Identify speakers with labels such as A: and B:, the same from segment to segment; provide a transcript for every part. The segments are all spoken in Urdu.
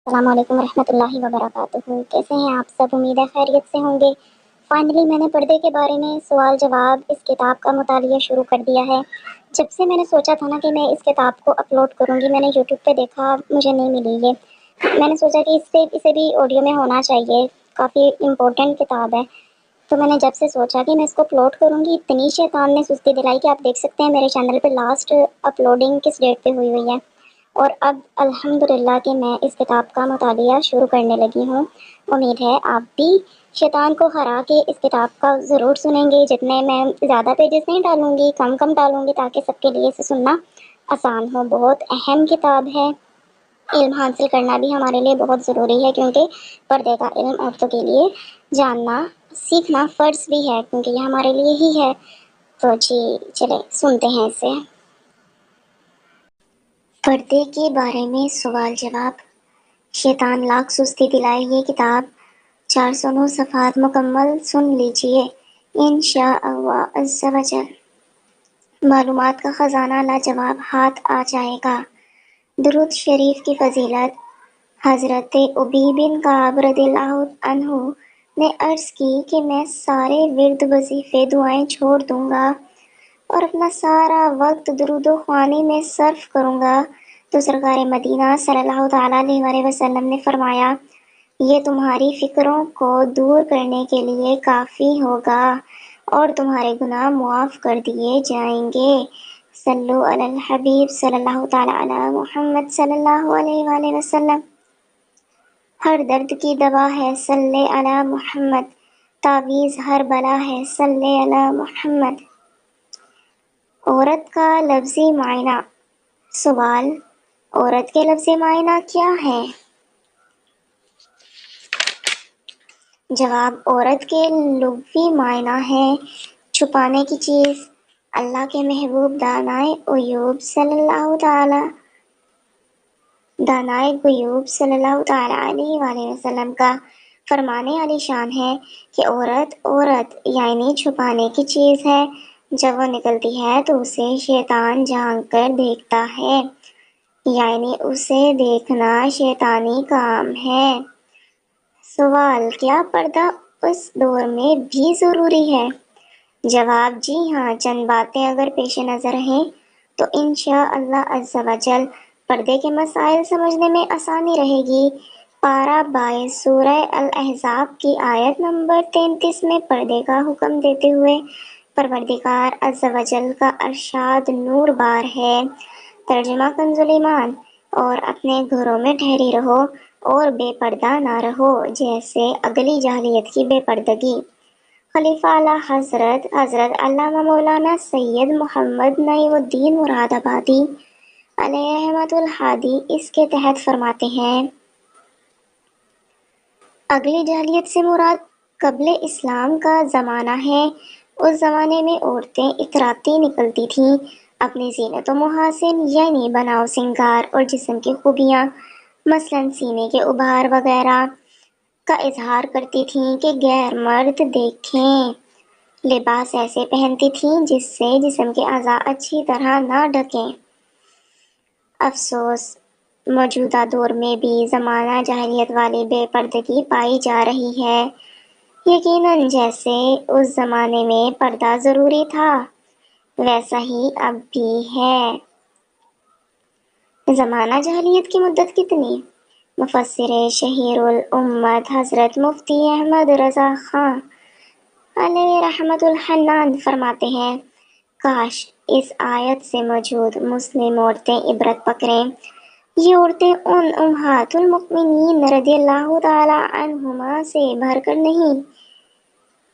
A: السلام علیکم ورحمۃ اللہ وبرکاتہ، کیسے ہیں آپ سب؟ امید ہے خیریت سے ہوں گے۔ فائنلی میں نے پردے کے بارے میں سوال جواب اس کتاب کا مطالعہ شروع کر دیا ہے۔ جب سے میں نے سوچا تھا نا کہ میں اس کتاب کو اپلوڈ کروں گی، میں نے یوٹیوب پہ دیکھا، مجھے نہیں ملی یہ۔ میں نے سوچا کہ اسے بھی آڈیو میں ہونا چاہیے، کافی امپورٹنٹ کتاب ہے۔ تو میں نے جب سے سوچا کہ میں اس کو اپلوڈ کروں گی، اتنی شیطان نے سستی دلائی کہ آپ دیکھ سکتے ہیں میرے چینل پہ لاسٹ اپلوڈنگ کس ڈیٹ پہ ہوئی ہے۔ اور اب الحمدللہ کہ میں اس کتاب کا مطالعہ شروع کرنے لگی ہوں۔ امید ہے آپ بھی شیطان کو ہرا کے اس کتاب کا ضرور سنیں گے۔ جتنے میں زیادہ پیجز نہیں ڈالوں گی، کم ڈالوں گی تاکہ سب کے لیے اسے سننا آسان ہو۔ بہت اہم کتاب ہے، علم حاصل کرنا بھی ہمارے لیے بہت ضروری ہے، کیونکہ پردے کا علم عورتوں کے لیے جاننا سیکھنا فرض بھی ہے، کیونکہ یہ ہمارے لیے ہی ہے۔ تو جی چلے سنتے ہیں اسے۔ پردے کے بارے میں سوال جواب۔ شیطان لاکھ سستی دلائے، یہ کتاب 409 صفحات مکمل سن لیجئے انشاءاللہ عز و جل۔ معلومات کا خزانہ لاجواب ہاتھ آ جائے گا۔ درود شریف کی فضیلت۔ حضرت ابی بن کعب رضی اللہ عنہ نے عرض کی کہ میں سارے ورد وظیفے دعائیں چھوڑ دوں گا اور اپنا سارا وقت درود و خوانی میں صرف کروں گا، تو سرکار مدینہ صلی اللہ تعالیٰ علیہ وسلم نے فرمایا، یہ تمہاری فکروں کو دور کرنے کے لیے کافی ہوگا اور تمہارے گناہ معاف کر دیے جائیں گے۔ صلو علی الحبیب صلی اللہ تعالیٰ علی محمد صلی اللہ علیہ وآلہ وسلم۔ ہر درد کی دوا ہے صلی علی محمد، تعویذ ہر بلا ہے صلی علی محمد۔ عورت کا لفظی معنی۔ سوال: عورت کے لفظی معنی کیا ہے؟ جواب: عورت کے لغوی معنی ہے چھپانے کی چیز۔ اللہ کے محبوب دانائے غیوب صلی اللہ تعالیٰ علیہ وآلہ وسلم کا فرمانے عالی شان ہے کہ عورت یعنی چھپانے کی چیز ہے، جب وہ نکلتی ہے تو اسے شیطان جھانک کر دیکھتا ہے، یعنی اسے دیکھنا شیطانی کام ہے۔ سوال: کیا پردہ اس دور میں بھی ضروری ہے؟ جواب: جی ہاں، چند باتیں اگر پیش نظر رہیں تو انشاءاللہ عز و جل پردے کے مسائل سمجھنے میں آسانی رہے گی۔ پارہ 22 سورہ الاحزاب کی آیت نمبر 33 میں پردے کا حکم دیتے ہوئے پروردگار عز و جل کا ارشاد نور بار ہے۔ ترجمہ کنز ایمان۔ اور اپنے گھروں میں ٹھہری رہو اور بے پردہ نہ رہو، جیسے اگلی جاہلیت کی بے پردگی۔ خلیفہ اعلیٰ حضرت علامہ مولانا سید محمد نعیم الدین مراد آبادی علیہ رحمۃ الہادی اس کے تحت فرماتے ہیں، اگلی جاہلیت سے مراد قبل اسلام کا زمانہ ہے۔ اس زمانے میں عورتیں اتراتی نکلتی تھیں، اپنی زینت و محاسن یعنی بناؤ سنگار اور جسم کی خوبیاں مثلاً سینے کے ابھار وغیرہ کا اظہار کرتی تھیں کہ غیر مرد دیکھیں۔ لباس ایسے پہنتی تھیں جس سے جسم کے اعضاء اچھی طرح نہ ڈھکیں۔ افسوس، موجودہ دور میں بھی زمانہ جاہلیت والی بے پردگی پائی جا رہی ہے۔ یقیناً جیسے اس زمانے میں پردہ ضروری تھا، ویسا ہی اب بھی ہے۔ زمانہ جاہلیت کی مدت کتنی؟ مفسر شہیر الامت حضرت مفتی احمد رضا خاں علیہ رحمۃ الحنان فرماتے ہیں، کاش اس آیت سے موجود مسلم عورتیں عبرت پکڑیں۔ یہ عورتیں ان امہات المؤمنین رضی اللہ تعالی عنہما سے بڑھ کر نہیں۔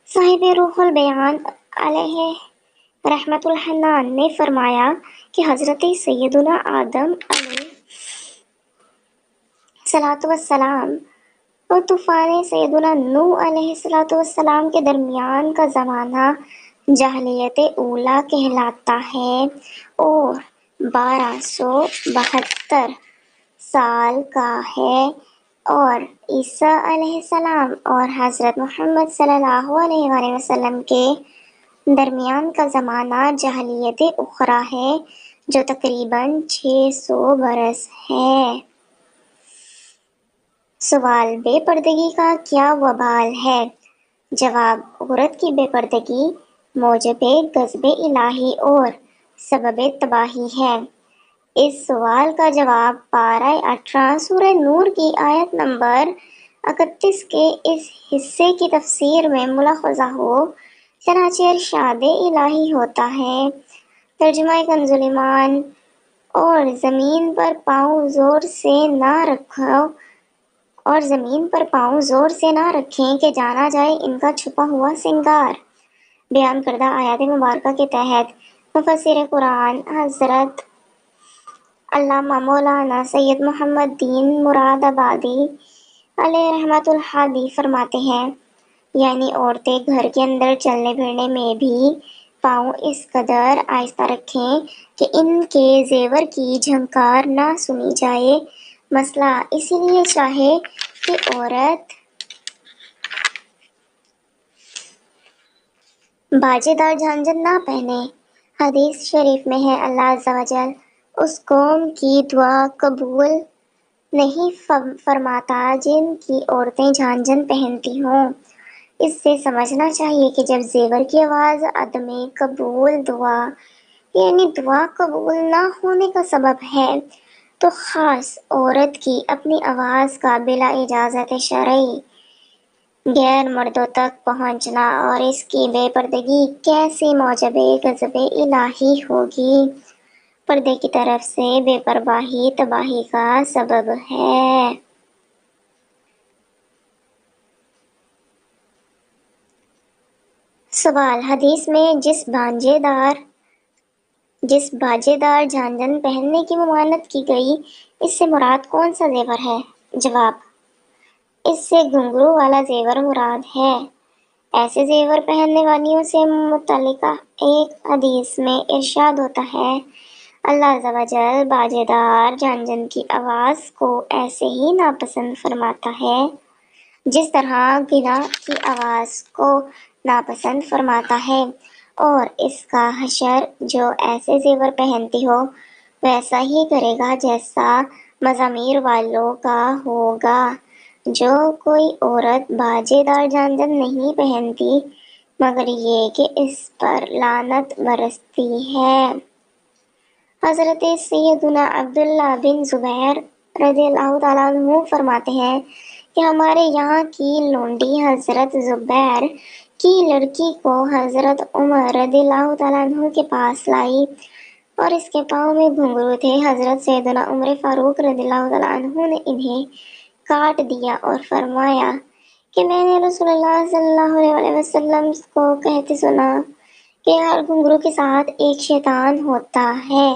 A: صاحب روح البیان علیہ رحمۃ الحنان نے فرمایا کہ حضرت سیدنا آدم علیہ الصلوۃ والسلام اور طوفان سیدنا نوح علیہ الصلوۃ والسلام کے درمیان کا زمانہ جاہلیت اولیٰ کہلاتا ہے اور 1272 سال کا ہے، اور عیسیٰ علیہ السلام اور حضرت محمد صلی اللہ علیہ وآلہ وسلم کے درمیان کا زمانہ جاہلیت اخری ہے جو تقریباً 600 برس ہے۔ سوال: بے پردگی کا کیا وبال ہے؟ جواب: عورت کی بے پردگی موجب غضب الہی اور سبب تباہی ہے۔ اس سوال کا جواب پارہ 18 سورہ نور کی آیت نمبر 31 کے اس حصے کی تفسیر میں ملاحظہ ہو۔ چنانچہ ارشاد الہی ہوتا ہے، ترجمہ کنز ایمان: اور زمین پر پاؤں زور سے نہ رکھیں کہ جانا جائے ان کا چھپا ہوا سنگار۔ بیان کردہ آیات مبارکہ کے تحت مفسر قرآن حضرت علامہ مولانا سید محمد دین مراد آبادی علیہ رحمۃ الہادی فرماتے ہیں، یعنی عورتیں گھر کے اندر چلنے پھرنے میں بھی پاؤں اس قدر آہستہ رکھیں کہ ان کے زیور کی جھنکار نہ سنی جائے۔ مسئلہ: اسی لیے چاہے کہ عورت باجے دار جھانجھن نہ پہنے۔ حدیث شریف میں ہے، اللہ عز و جل اس قوم کی دعا قبول نہیں فرماتا جن کی عورتیں جھانجھن پہنتی ہوں۔ اس سے سمجھنا چاہیے کہ جب زیور کی آواز عدم قبول دعا یعنی دعا قبول نہ ہونے کا سبب ہے، تو خاص عورت کی اپنی آواز کا بلا اجازت شرعی غیر مردوں تک پہنچنا اور اس کی بے پردگی کیسے موجب غضب الہی ہوگی؟ پردے کی طرف سے بے پرواہی تباہی کا سبب ہے۔ سوال: حدیث میں جس باجے دار جھانجھن پہننے کی ممانعت کی گئی، اس سے مراد کون سا زیور ہے؟ جواب: اس سے گھنگرو والا زیور مراد ہے۔ ایسے زیور پہننے والیوں سے متعلقہ ایک حدیث میں ارشاد ہوتا ہے، اللہ عز و جل باجے دار جھانجھن کی آواز کو ایسے ہی ناپسند فرماتا ہے جس طرح گنا کی آواز کو ناپسند فرماتا ہے، اور اس کا حشر جو ایسے زیور پہنتی ہو ویسا ہی کرے گا جیسا مزامیر والوں کا ہوگا۔ جو کوئی عورت باجے دار جھانجھن نہیں پہنتی مگر یہ کہ اس پر لعنت برستی ہے۔ حضرت سیدنا عبداللہ بن زبیر رضی اللہ تعالیٰ عنہ فرماتے ہیں کہ ہمارے یہاں کی لونڈی حضرت زبیر کی لڑکی کو حضرت عمر رضی اللہ تعالیٰ عنہ کے پاس لائی اور اس کے پاؤں میں گھنگرو تھے۔ حضرت سیدنا عمر فاروق رضی اللہ تعالیٰ عنہ نے انہیں کاٹ دیا اور فرمایا کہ میں نے رسول اللہ صلی اللہ علیہ وسلم کو کہتے سنا کہ ہر گھنگرو کے ساتھ ایک شیطان ہوتا ہے۔